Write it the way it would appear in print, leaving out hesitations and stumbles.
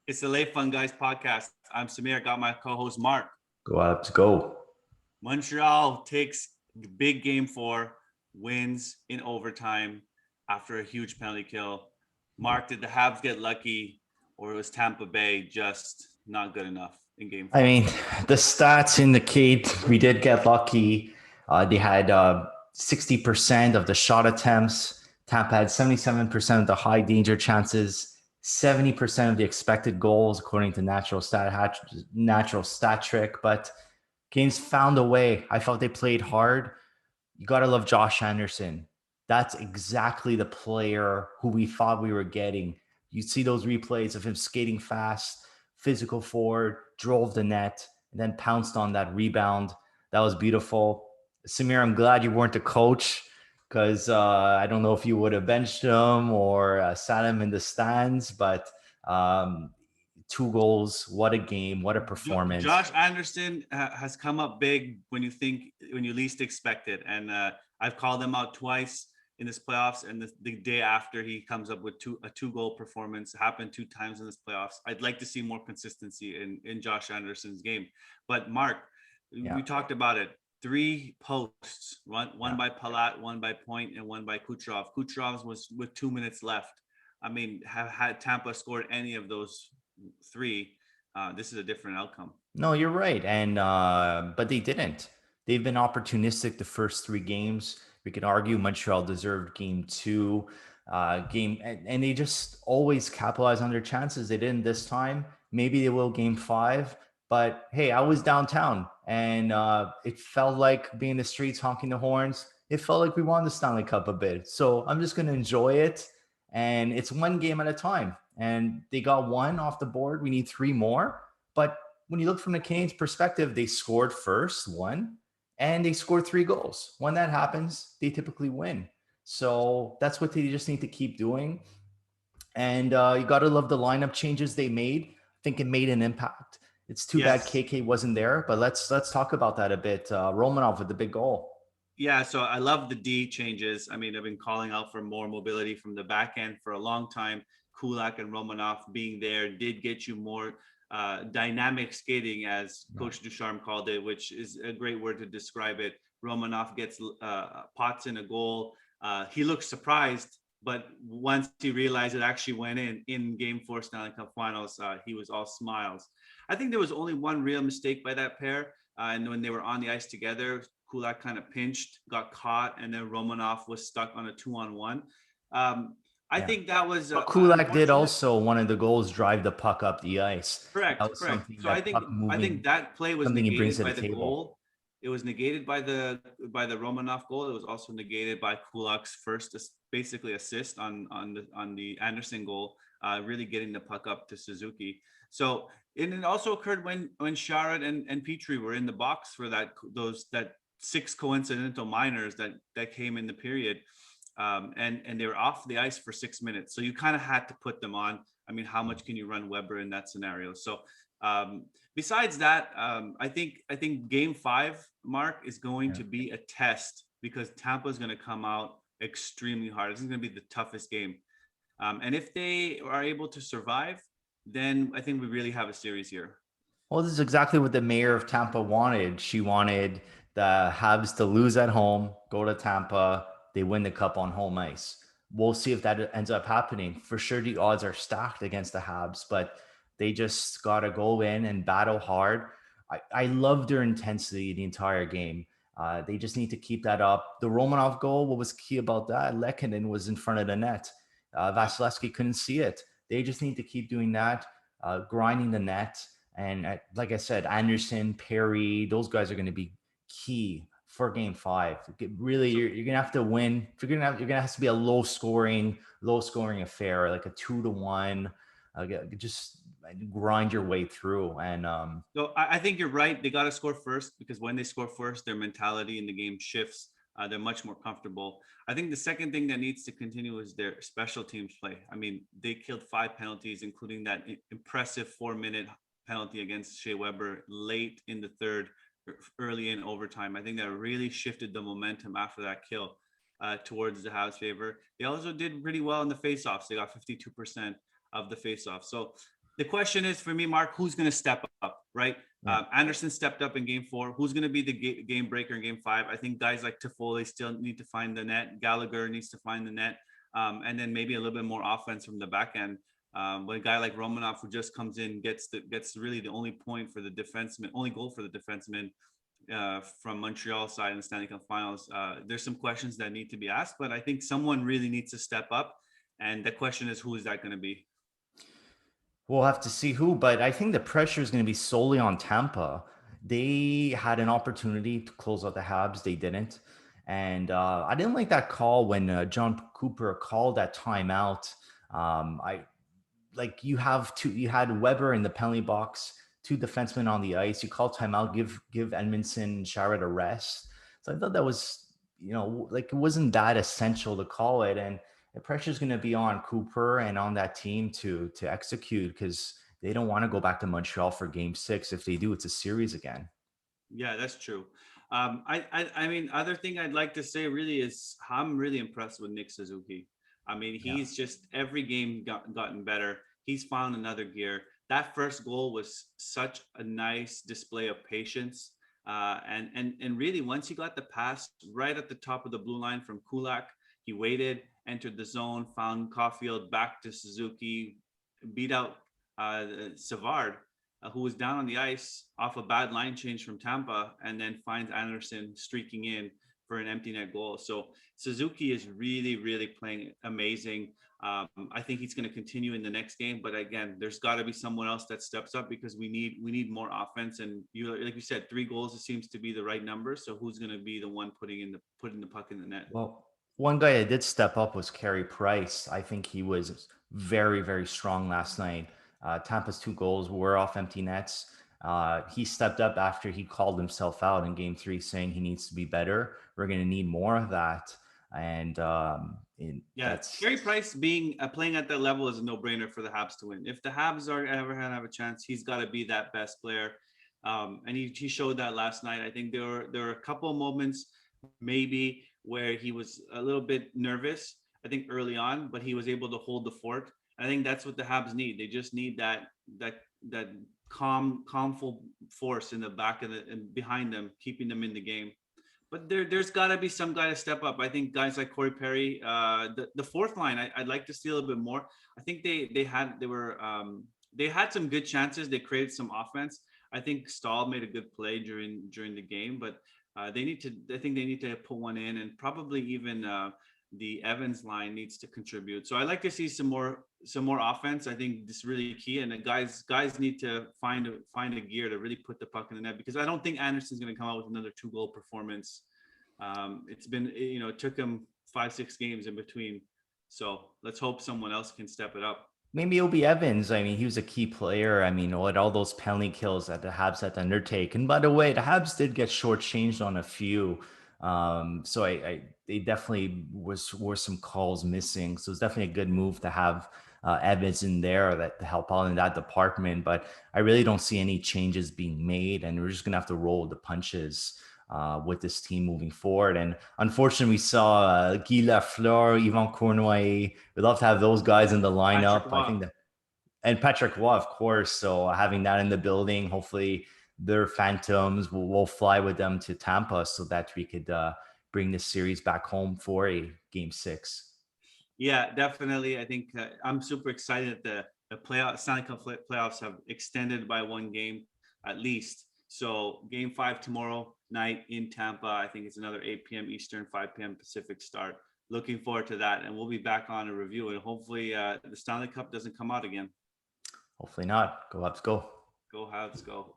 It's the Late Fun Guys podcast. I'm Samir. Got my co-host Mark. Let's go. Montreal takes big game 4, wins in overtime after a huge penalty kill. Mark, did the Habs get lucky, or was Tampa Bay just not good enough in game 4? I mean, the stats indicate we did get lucky. They had 60% of the shot attempts. Tampa had 77% of the high danger chances, 70% of the expected goals, according to natural stat trick. But Canes found a way. I felt they played hard. You got to love Josh Anderson. That's exactly the player who we thought we were getting. You see those replays of him skating fast, physical forward, drove the net, and then pounced on that rebound. That was beautiful. Samir, I'm glad you weren't the coach because I don't know if you would have benched him or sat him in the stands, but 2 goals. What a game. What a performance. Josh Anderson has come up big when you least expect it. And I've called him out twice in this playoffs. And the day after he comes up with a 2-goal performance, happened 2 times in this playoffs. I'd like to see more consistency in Josh Anderson's game. But Mark, we talked about it. 3 posts, one by Palat, 1 by Point, and 1 by Kucherov. Kucherov's was with 2 minutes left. I mean, had Tampa scored any of those 3, this is a different outcome. No, you're right. And but they didn't. They've been opportunistic the first 3 games. We could argue Montreal deserved game 2, and they just always capitalize on their chances. They didn't this time. Maybe they will game 5. But hey, I was downtown, and it felt like being in the streets honking the horns. It felt like we won the Stanley Cup a bit. So I'm just going to enjoy it. And it's 1 game at a time. And they got 1 off the board. We need 3 more. But when you look from the Canadiens' perspective, they scored first, 1, and they scored 3 goals. When that happens, they typically win. So that's what they just need to keep doing. And you got to love the lineup changes they made. I think it made an impact. It's too bad KK wasn't there, but let's talk about that a bit. Romanov with the big goal. Yeah, so I love the D changes. I mean, I've been calling out for more mobility from the back end for a long time. Kulak and Romanov being there did get you more dynamic skating, as Coach Ducharme called it, which is a great word to describe it. Romanov gets pots in a goal. He looks surprised, but once he realized it actually went in game 4 Stanley Cup Finals, he was all smiles. I think there was only one real mistake by that pair. And when they were on the ice together, Kulak kind of pinched, got caught, and then Romanov was stuck on a 2-on-1. I think that was Kulak did also one of the goals drive the puck up the ice. Correct. So I think that play was negated by the goal. It was negated by the Romanov goal. It was also negated by Kulak's first basically assist on the Anderson goal, really getting the puck up to Suzuki. So and it also occurred when Sharad and Petrie were in the box for that 6 coincidental minors that came in the period. And they were off the ice for 6 minutes. So you kind of had to put them on. I mean, how much can you run Weber in that scenario? So besides that, I think game 5, Mark, is going to be a test because Tampa is going to come out extremely hard. This is going to be the toughest game. And if they are able to survive, then I think we really have a series here. Well, this is exactly what the mayor of Tampa wanted. She wanted the Habs to lose at home, go to Tampa, they win the cup on home ice. We'll see if that ends up happening. For sure, the odds are stacked against the Habs, but they just got to go in and battle hard. I love their intensity the entire game. They just need to keep that up. The Romanov goal, what was key about that? Lehkonen was in front of the net. Vasilevsky couldn't see it. They just need to keep doing that, grinding the net. And like I said, Anderson, Perry, those guys are going to be key for game 5. Really, you're going to have to win. You're going to have to be a low scoring affair, like a 2-1. Just grind your way through. And so I think you're right. They got to score first because when they score first, their mentality in the game shifts. They're much more comfortable. I think the second thing that needs to continue is their special teams play. I mean, they killed 5 penalties, including that impressive 4-minute penalty against Shea Weber late in the third, early in overtime. I think that really shifted the momentum after that kill towards the Habs' favor. They also did pretty well in the faceoffs. They got 52% of the faceoffs. So The question is for me, Mark, who's going to step up, right? Yeah. Anderson stepped up in game 4. Who's going to be the game breaker in game 5? I think guys like Toffoli still need to find the net. Gallagher needs to find the net. And then maybe a little bit more offense from the back end. But a guy like Romanov, who just comes in, gets really the only point for the defenseman, only goal for the defenseman from Montreal side in the Stanley Cup Finals. There's some questions that need to be asked, but I think someone really needs to step up. And the question is, who is that going to be? We'll have to see who, but I think the pressure is going to be solely on Tampa. They had an opportunity to close out the Habs. They didn't. And I didn't like that call when John Cooper called that timeout. You had Weber in the penalty box, 2 defensemen on the ice. You call timeout, give Edmondson, Sherrod a rest. So I thought that was, it wasn't that essential to call it. And the pressure is going to be on Cooper and on that team to execute, because they don't want to go back to Montreal for game 6. If they do, it's a series again. Yeah, that's true. I mean, other thing I'd like to say really is I'm really impressed with Nick Suzuki. I mean, he's just every game gotten better. He's found another gear. That first goal was such a nice display of patience. And really, once he got the pass right at the top of the blue line from Kulak, he waited, entered the zone, found Caulfield, back to Suzuki, beat out Savard, who was down on the ice off a bad line change from Tampa, and then finds Anderson streaking in for an empty net goal. So Suzuki is really, really playing amazing. I think he's going to continue in the next game, but again, there's got to be someone else that steps up, because we need more offense. And like you said, 3 goals, it seems to be the right number. So who's going to be the one putting the puck in the net? Well, one guy that did step up was Carey Price. I think he was very, very strong last night. Tampa's 2 goals were off empty nets. He stepped up after he called himself out in game 3, saying he needs to be better. We're going to need more of that. And Carey Price playing at that level is a no-brainer for the Habs to win. If the Habs are ever going to have a chance, he's got to be that best player. And he showed that last night. I think there were a couple of moments maybe where he was a little bit nervous, I think early on, but he was able to hold the fort. I think that's what the Habs need. They just need that calm full force in the back and behind them, keeping them in the game. But there's got to be some guy to step up. I think guys like Corey Perry, the fourth line, I'd like to see a little bit more. I think they had some good chances. They created some offense. I think Stahl made a good play during the game, but I think they need to put one in, and probably even the Evans line needs to contribute. So I'd like to see some more offense. I think this is really key, and the guys need to find a gear to really put the puck in the net, because I don't think Anderson's going to come out with another 2-goal performance. It's been, it took him 5-6 games in between. So let's hope someone else can step it up. Maybe it'll be Evans. I mean, he was a key player. I mean, with all those penalty kills that the Habs had to undertake. And by the way, the Habs did get shortchanged on a few. So they definitely were some calls missing. So it's definitely a good move to have Evans in there to help out in that department. But I really don't see any changes being made, and we're just gonna have to roll with the punches with this team moving forward. And unfortunately, we saw Guy Lafleur, Yvan Cournoyer. We'd love to have those guys in the lineup. I think and Patrick Roy, of course. So having that in the building, hopefully their phantoms will fly with them to Tampa, so that we could bring this series back home for a game 6. Yeah, definitely. I think I'm super excited that the Stanley Cup playoffs have extended by 1 game at least. So game 5 tomorrow night in Tampa. I think it's another 8 p.m. Eastern, 5 p.m. Pacific start. Looking forward to that, and we'll be back on a review, and hopefully the Stanley Cup doesn't come out again. Hopefully not. Go Habs, go. Go Habs, go.